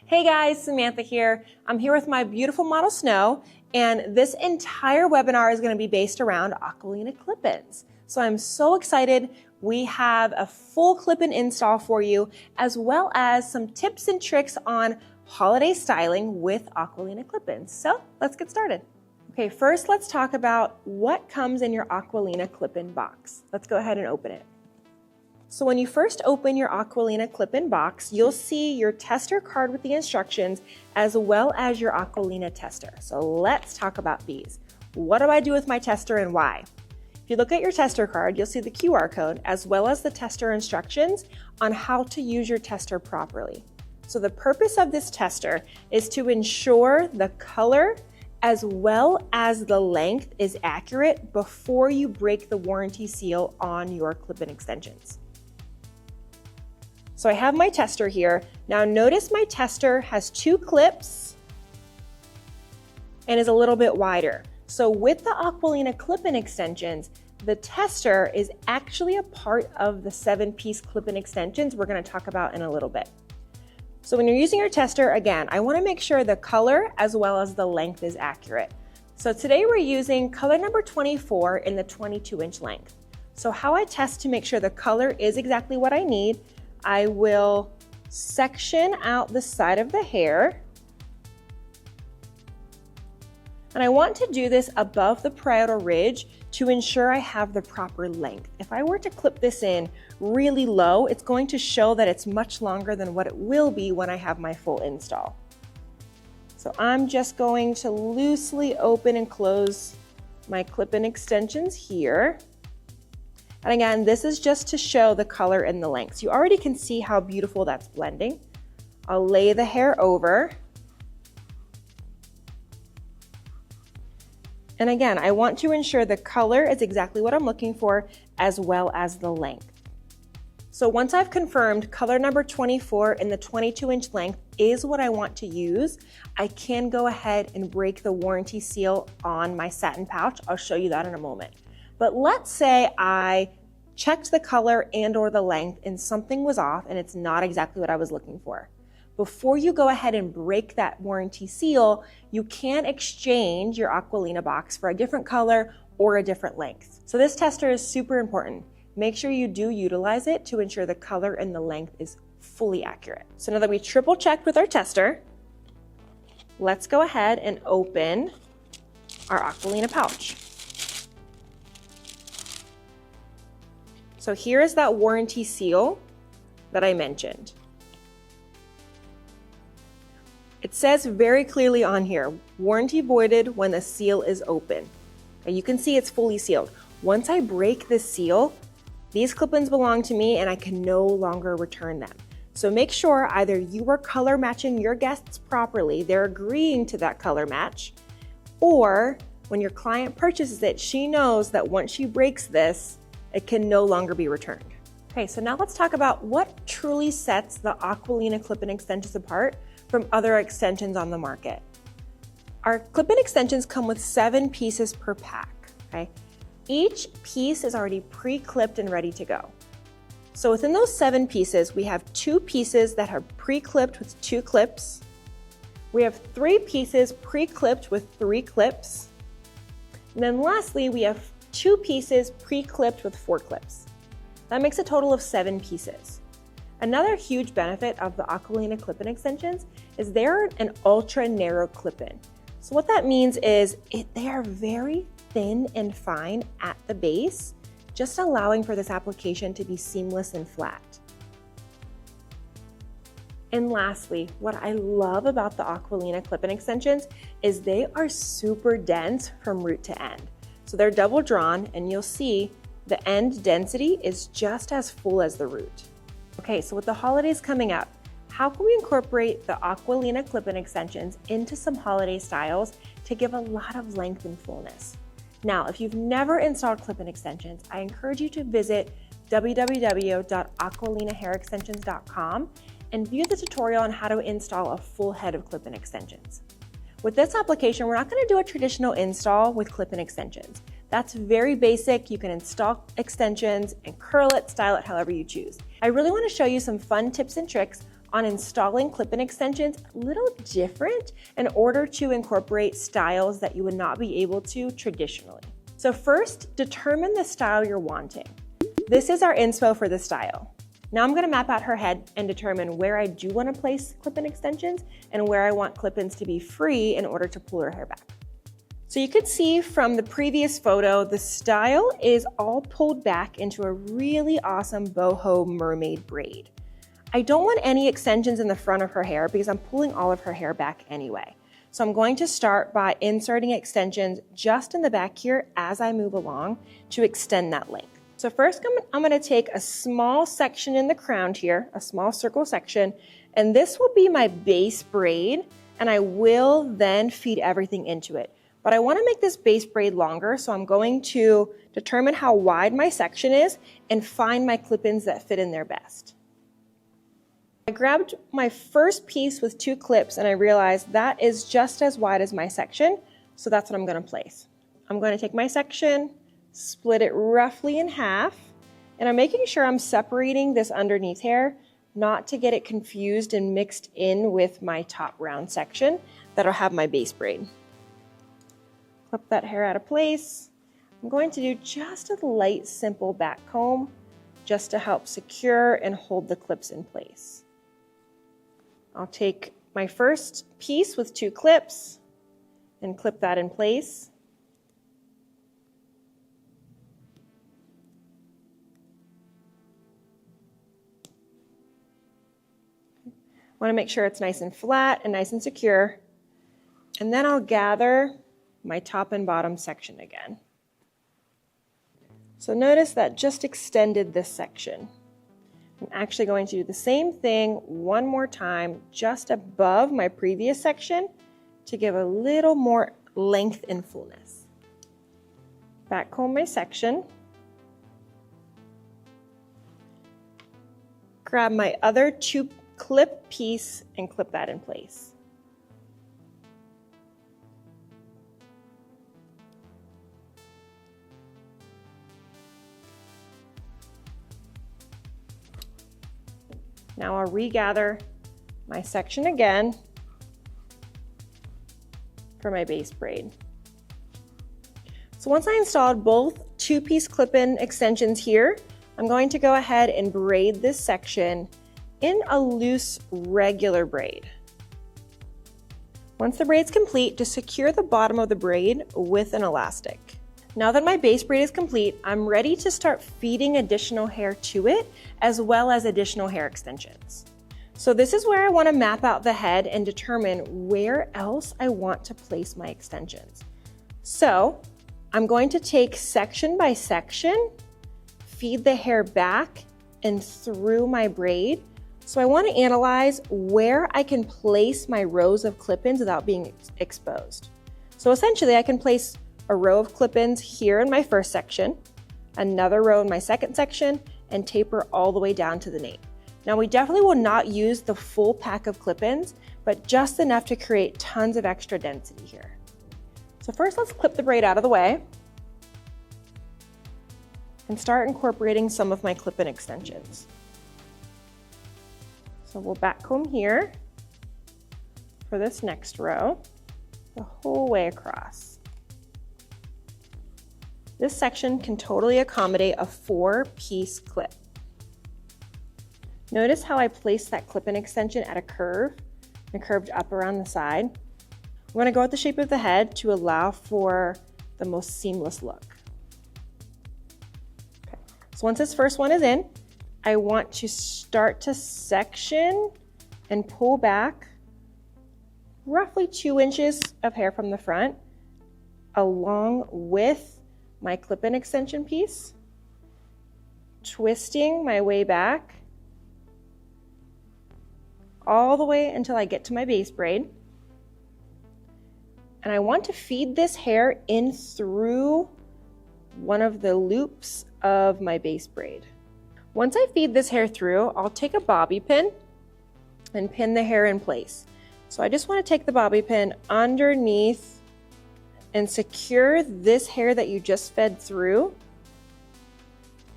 Hey guys, Samantha here. I'm here with my beautiful model Snow, and this entire webinar is going to be based around Aqua clip-ins. So I'm so excited. We have a full clip-in install for you, as well as some tips and tricks on holiday styling with Aqua clip-ins. So let's get started. Okay, first let's talk about what comes in your Aqua clip-in box. Let's go ahead and open it. So when you first open your Aqua clip-in box, you'll see your tester card with the instructions as well as your Aqua tester. So let's talk about these. What do I do with my tester and why? If you look at your tester card, you'll see the QR code as well as the tester instructions on how to use your tester properly. So the purpose of this tester is to ensure the color as well as the length is accurate before you break the warranty seal on your clip-in extensions. So I have my tester here. Now notice my tester has two clips and is a little bit wider. So with the Aqua clip-in extensions, the tester is actually a part of the 7-piece clip-in extensions we're going to talk about in a little bit. So when you're using your tester, again, I want to make sure the color as well as the length is accurate. So today we're using color number 24 in the 22-inch length. So how I test to make sure the color is exactly what I need, I will section out the side of the hair. And I want to do this above the parietal ridge to ensure I have the proper length. If I were to clip this in really low, it's going to show that it's much longer than what it will be when I have my full install. So I'm just going to loosely open and close my clip-in extensions here. And again, this is just to show the color and the lengths. You already can see how beautiful that's blending. I'll lay the hair over. And again, I want to ensure the color is exactly what I'm looking for as well as the length. So once I've confirmed color number 24 in the 22-inch length is what I want to use, I can go ahead and break the warranty seal on my satin pouch. I'll show you that in a moment. But let's say I checked the color and or the length and something was off and it's not exactly what I was looking for. Before you go ahead and break that warranty seal, you can exchange your Aqua box for a different color or a different length. So this tester is super important. Make sure you do utilize it to ensure the color and the length is fully accurate. So now that we triple checked with our tester, let's go ahead and open our Aqua pouch. So here is that warranty seal that I mentioned. It says very clearly on here, warranty voided when the seal is open. Okay, you can see it's fully sealed. Once I break this seal, these clip-ins belong to me and I can no longer return them. So make sure either you are color matching your guests properly, they're agreeing to that color match, or when your client purchases it, she knows that once she breaks this, it can no longer be returned. Okay, so now let's talk about what truly sets the Aqua clip-in extensions apart from other extensions on the market. Our clip-in extensions come with 7 pieces per pack, okay? Each piece is already pre-clipped and ready to go. So within those 7 pieces, we have 2 pieces that are pre-clipped with 2 clips. We have 3 pieces pre-clipped with 3 clips. And then lastly, we have 2 pieces pre-clipped with 4 clips. That makes a total of 7 pieces. Another huge benefit of the Aqua clip-in extensions is they're an ultra narrow clip-in. So what that means is they are very thin and fine at the base, just allowing for this application to be seamless and flat. And lastly, what I love about the Aqua clip-in extensions is they are super dense from root to end. So they're double drawn and you'll see the end density is just as full as the root. Okay, so with the holidays coming up, how can we incorporate the Aqua clip-in extensions into some holiday styles to give a lot of length and fullness? Now, if you've never installed clip-in extensions, I encourage you to visit www.aquahairextensions.com and view the tutorial on how to install a full head of clip-in extensions. With this application, we're not going to do a traditional install with clip-in extensions. That's very basic. You can install extensions and curl it, style it however you choose. I really want to show you some fun tips and tricks on installing clip-in extensions a little different in order to incorporate styles that you would not be able to traditionally. So first, determine the style you're wanting. This is our inspo for the style. Now I'm gonna map out her head and determine where I do wanna place clip-in extensions and where I want clip-ins to be free in order to pull her hair back. So you could see from the previous photo, the style is all pulled back into a really awesome boho mermaid braid. I don't want any extensions in the front of her hair because I'm pulling all of her hair back anyway. So I'm going to start by inserting extensions just in the back here as I move along to extend that length. So first I'm gonna take a small section in the crown here, a small circle section, and this will be my base braid, and I will then feed everything into it. But I wanna make this base braid longer, so I'm going to determine how wide my section is and find my clip-ins that fit in there best. I grabbed my first piece with 2 clips and I realized that is just as wide as my section, so that's what I'm gonna place. I'm gonna take my section, split it roughly in half, and I'm making sure I'm separating this underneath hair, not to get it confused and mixed in with my top round section that'll have my base braid. Clip that hair out of place. I'm going to do just a light, simple back comb just to help secure and hold the clips in place. I'll take my first piece with 2 clips and clip that in place. I want to make sure it's nice and flat and nice and secure. And then I'll gather my top and bottom section again. So notice that just extended this section. I'm actually going to do the same thing one more time just above my previous section to give a little more length and fullness. Back comb my section. Grab my other 2 clip piece and clip that in place. Now I'll regather my section again for my base braid. So once I installed both 2-piece clip-in extensions here, I'm going to go ahead and braid this section in a loose, regular braid. Once the braid's complete, just secure the bottom of the braid with an elastic. Now that my base braid is complete, I'm ready to start feeding additional hair to it, as well as additional hair extensions. So this is where I want to map out the head and determine where else I want to place my extensions. So I'm going to take section by section, feed the hair back and through my braid. So I want to analyze where I can place my rows of clip-ins without being exposed. So essentially I can place a row of clip-ins here in my first section, another row in my second section, and taper all the way down to the nape. Now we definitely will not use the full pack of clip-ins, but just enough to create tons of extra density here. So first let's clip the braid out of the way and start incorporating some of my clip-in extensions. So we'll back comb here for this next row, the whole way across. This section can totally accommodate a 4-piece clip. Notice how I placed that clip-in extension at a curve and curved up around the side. I'm going to go with the shape of the head to allow for the most seamless look. Okay. So once this first one is in, I want to start to section and pull back roughly 2 inches of hair from the front, along with my clip-in extension piece, twisting my way back all the way until I get to my base braid. And I want to feed this hair in through one of the loops of my base braid. Once I feed this hair through, I'll take a bobby pin and pin the hair in place. So I just want to take the bobby pin underneath and secure this hair that you just fed through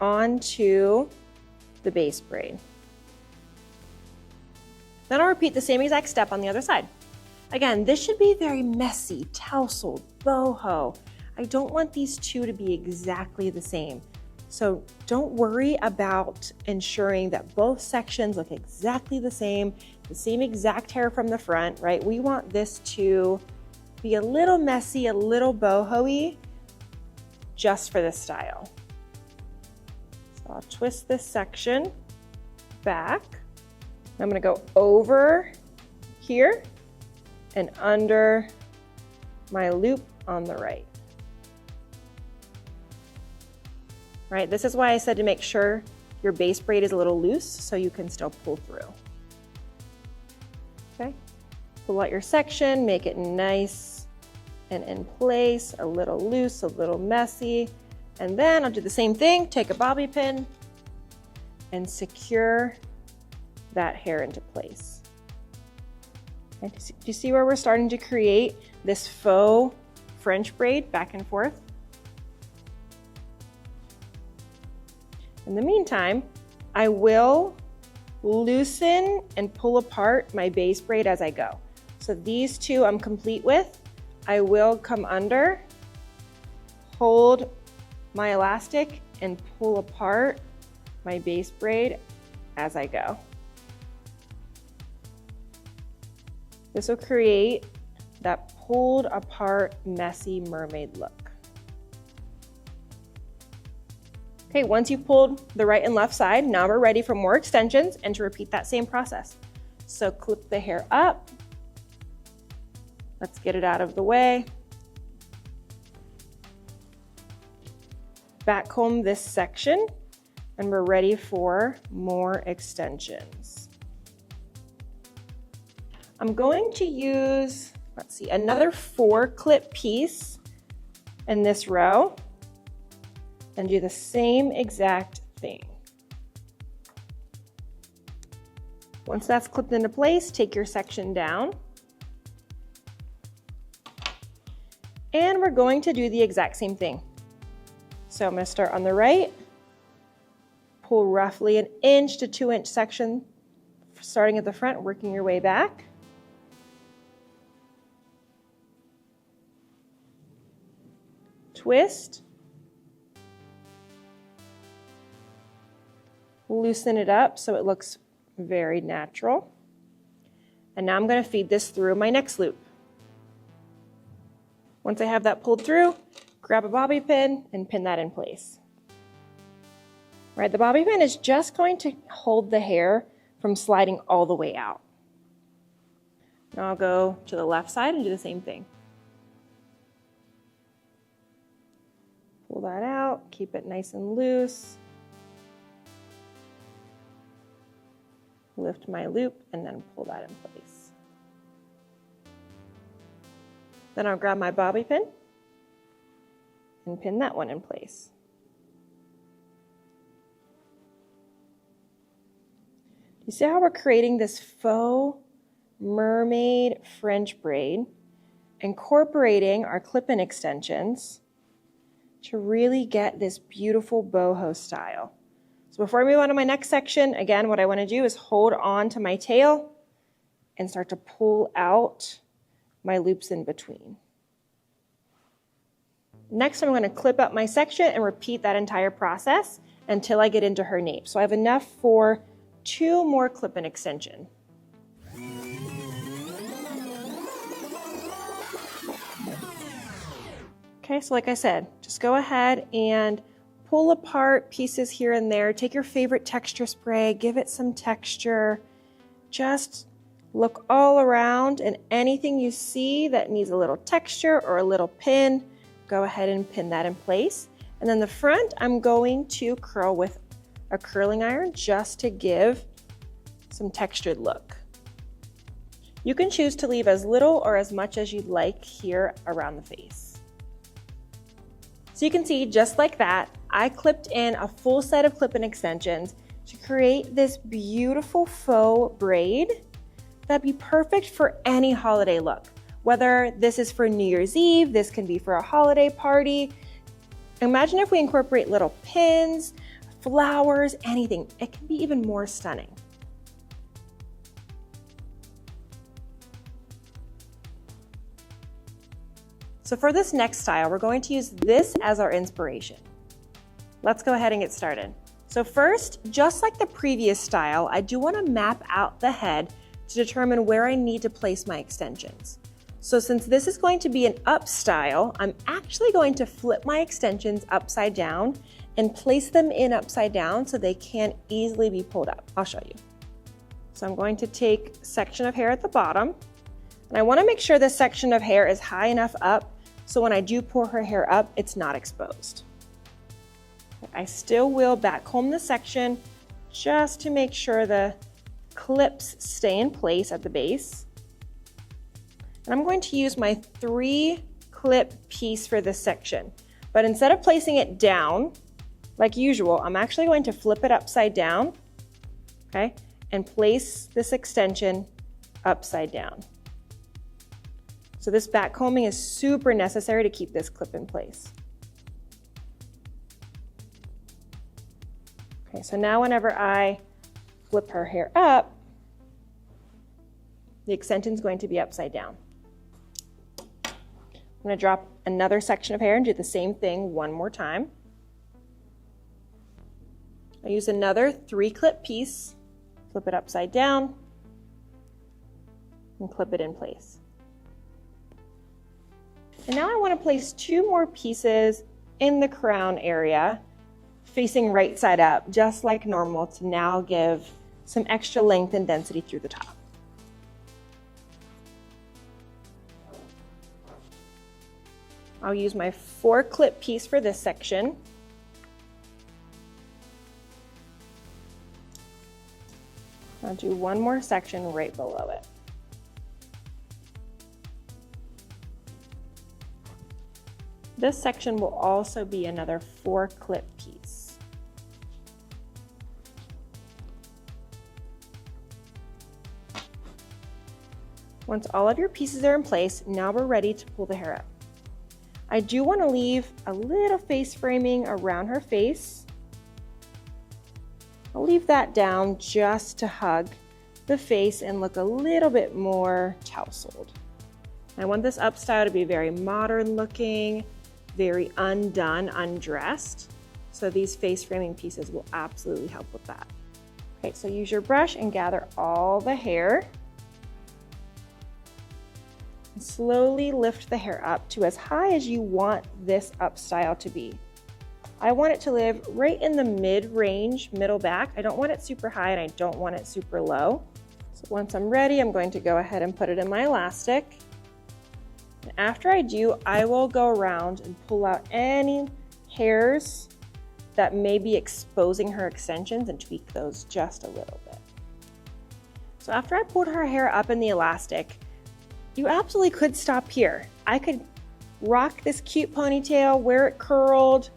onto the base braid. Then I'll repeat the same exact step on the other side. Again, this should be very messy, tousled, boho. I don't want these two to be exactly the same. So don't worry about ensuring that both sections look exactly the same exact hair from the front, right? We want this to be a little messy, a little boho-y, just for this style. So I'll twist this section back. I'm gonna go over here and under my loop on the right. Right, this is why I said to make sure your base braid is a little loose so you can still pull through. Okay, pull out your section, make it nice and in place, a little loose, a little messy. And then I'll do the same thing, take a bobby pin and secure that hair into place. And do you see where we're starting to create this faux French braid back and forth? In the meantime, I will loosen and pull apart my base braid as I go. So these two I'm complete with. I will come under, hold my elastic, and pull apart my base braid as I go. This will create that pulled apart, messy mermaid look. Okay, once you've pulled the right and left side, now we're ready for more extensions and to repeat that same process. So clip the hair up. Let's get it out of the way. Back comb this section, and we're ready for more extensions. I'm going to use, let's see, another 4-clip piece in this row and do the same exact thing. Once that's clipped into place, take your section down. And we're going to do the exact same thing. So I'm going to start on the right, pull roughly an 1 to 2 inch section starting at the front, working your way back. Twist. Loosen it up so it looks very natural. And now I'm going to feed this through my next loop. Once I have that pulled through, grab a bobby pin and pin that in place. Right, the bobby pin is just going to hold the hair from sliding all the way out. Now I'll go to the left side and do the same thing. Pull that out, keep it nice and loose. Lift my loop and then pull that in place. Then I'll grab my bobby pin and pin that one in place. You see how we're creating this faux mermaid French braid, incorporating our clip-in extensions to really get this beautiful boho style. So before I move on to my next section, again, what I want to do is hold on to my tail and start to pull out my loops in between. Next, I'm going to clip up my section and repeat that entire process until I get into her nape. So I have enough for 2 more clip-in extension. Okay, so like I said, just go ahead and pull apart pieces here and there. Take your favorite texture spray, give it some texture. Just look all around, and anything you see that needs a little texture or a little pin, go ahead and pin that in place. And then the front, I'm going to curl with a curling iron just to give some textured look. You can choose to leave as little or as much as you'd like here around the face. So you can see, just like that, I clipped in a full set of clip-in extensions to create this beautiful faux braid that'd be perfect for any holiday look. Whether this is for New Year's Eve, this can be for a holiday party. Imagine if we incorporate little pins, flowers, anything. It can be even more stunning. So for this next style, we're going to use this as our inspiration. Let's go ahead and get started. So first, just like the previous style, I do want to map out the head to determine where I need to place my extensions. So since this is going to be an up style, I'm actually going to flip my extensions upside down and place them in upside down so they can easily be pulled up. I'll show you. So I'm going to take a section of hair at the bottom, and I want to make sure this section of hair is high enough up so when I do pull her hair up, it's not exposed. I still will back comb the section just to make sure the clips stay in place at the base. And I'm going to use my 3 clip piece for this section. But instead of placing it down, like usual, I'm actually going to flip it upside down, okay, and place this extension upside down. So this back combing is super necessary to keep this clip in place. Okay, so now whenever I flip her hair up, the extension is going to be upside down. I'm going to drop another section of hair and do the same thing one more time. I use another 3 clip piece, flip it upside down, and clip it in place. And now I want to place 2 more pieces in the crown area, facing right side up, just like normal, to now give some extra length and density through the top. I'll use my 4 clip piece for this section. I'll do one more section right below it. This section will also be another 4 clip piece. Once all of your pieces are in place, now we're ready to pull the hair up. I do want to leave a little face framing around her face. I'll leave that down just to hug the face and look a little bit more tousled. I want this up style to be very modern looking, very undone, undressed. So these face framing pieces will absolutely help with that. Okay, so use your brush and gather all the hair. And slowly lift the hair up to as high as you want this up style to be. I want it to live right in the mid-range, middle back. I don't want it super high and I don't want it super low. So once I'm ready, I'm going to go ahead and put it in my elastic. And after I do, I will go around and pull out any hairs that may be exposing her extensions and tweak those just a little bit. So after I pulled her hair up in the elastic, you absolutely could stop here. I could rock this cute ponytail, wear it curled,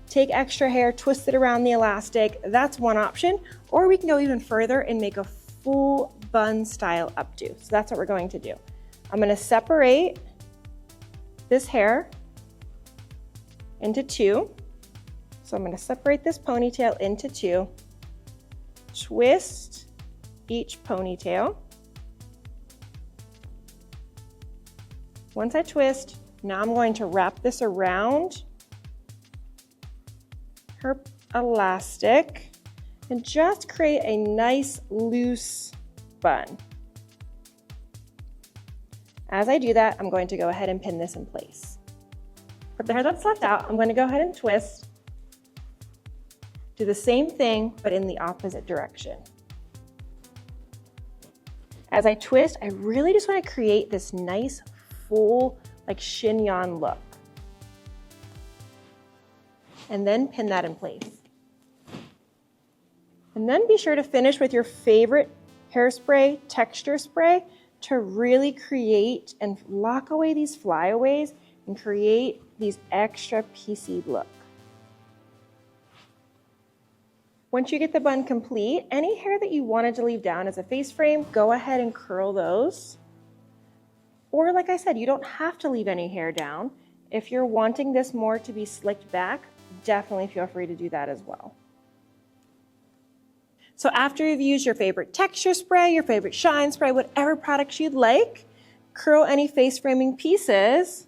take extra hair, twist it around the elastic. That's one option. Or we can go even further and make a full bun style updo. So that's what we're going to do. I'm going to separate this hair into 2. So I'm going to separate this ponytail into 2, twist each ponytail. Once I twist, now I'm going to wrap this around her elastic and just create a nice loose bun. As I do that, I'm going to go ahead and pin this in place. For the hair that's left out, I'm going to go ahead and twist. Do the same thing, but in the opposite direction. As I twist, I really just want to create this nice, full, like chignon look. And then pin that in place. And then be sure to finish with your favorite hairspray, texture spray, to really create and lock away these flyaways and create these extra piecey look. Once you get the bun complete, any hair that you wanted to leave down as a face frame, go ahead and curl those. Or like I said, you don't have to leave any hair down. If you're wanting this more to be slicked back, definitely feel free to do that as well. So after you've used your favorite texture spray, your favorite shine spray, whatever products you'd like, curl any face framing pieces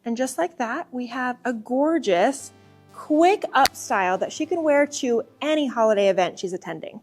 And just like that, we have a gorgeous, quick up style that she can wear to any holiday event she's attending.